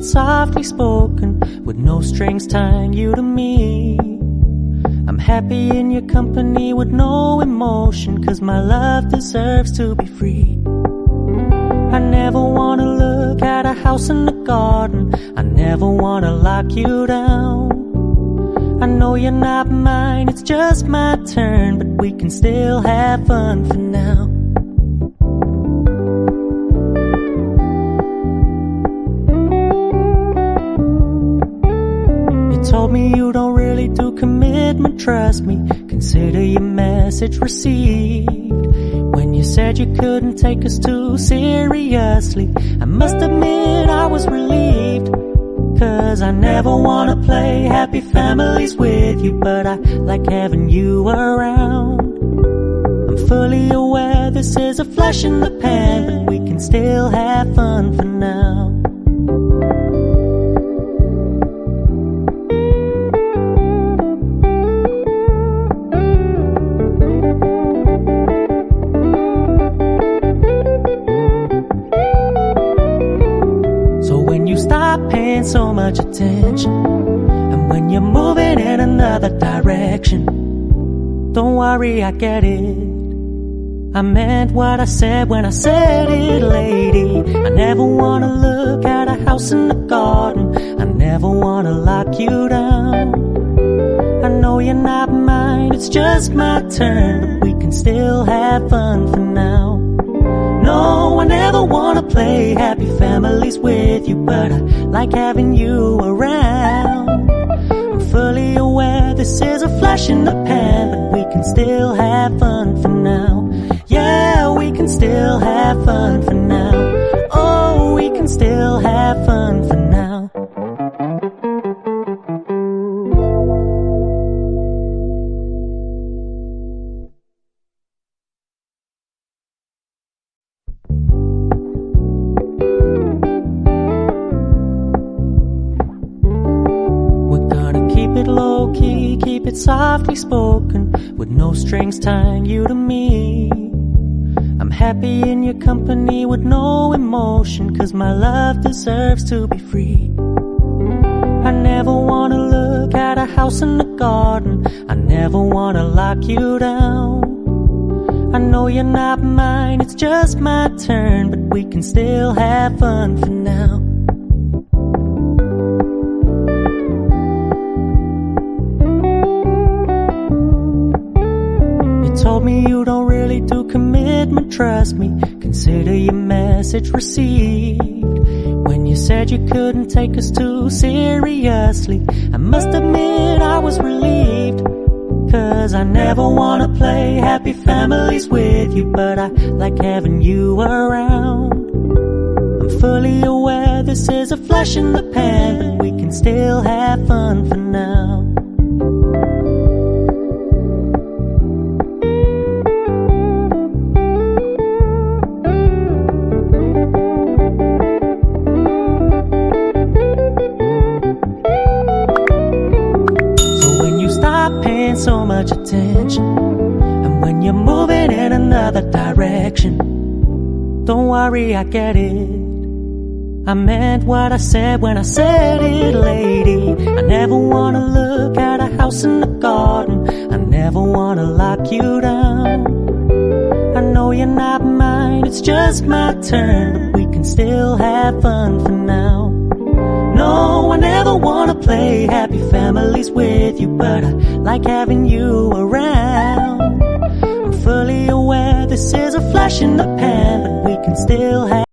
softly spoken, with no strings tying you to me. I'm happy in your company with no emotion, 'cause my love deserves to be free. I never wanna look at a house in the garden, I never wanna lock you down. I know you're not mine, it's just my turn, but we can still have fun for now. You told me you don't really do commitment, trust me, consider your message received. When you said you couldn't take us too seriously, I must admit I was relieved. 'Cause I never wanna play happy families with you, but I like having you around. I'm fully aware this is a flash in the pan, but we can still have fun for now. Stop paying so much attention, and when you're moving in another direction, don't worry, I get it. I meant what I said when I said it, lady. I never wanna look at a house in the garden, I never wanna lock you down. I know you're not mine, it's just my turn, but we can still have fun for now. No, I never wanna play happy families with you, but I like having you around. I'm fully aware this is a flash in the pan, but we can still have fun for now. Yeah, we can still have fun for now. Oh, we can still have fun for now. Keep it low-key, keep it softly spoken, with no strings tying you to me. I'm happy in your company with no emotion, 'cause my love deserves to be free. I never wanna look at a house in the garden, I never wanna lock you down. I know you're not mine, it's just my turn, but we can still have fun for now. Told me you don't really do commitment, trust me, consider your message received. When you said you couldn't take us too seriously, I must admit I was relieved. 'Cause I never wanna play happy families with you, but I like having you around. I'm fully aware this is a flash in the pan, but we can still have fun for now. So much attention, and when you're moving in another direction, don't worry, I get it. I meant what I said when I said it, lady. I never wanna look at a house in the garden, I never wanna lock you down. I know you're not mine, it's just my turn, but we can still have fun for now. No, I never wanna play happy families with you, but I like having you around. I'm fully aware this is a flash in the pan, but we can still have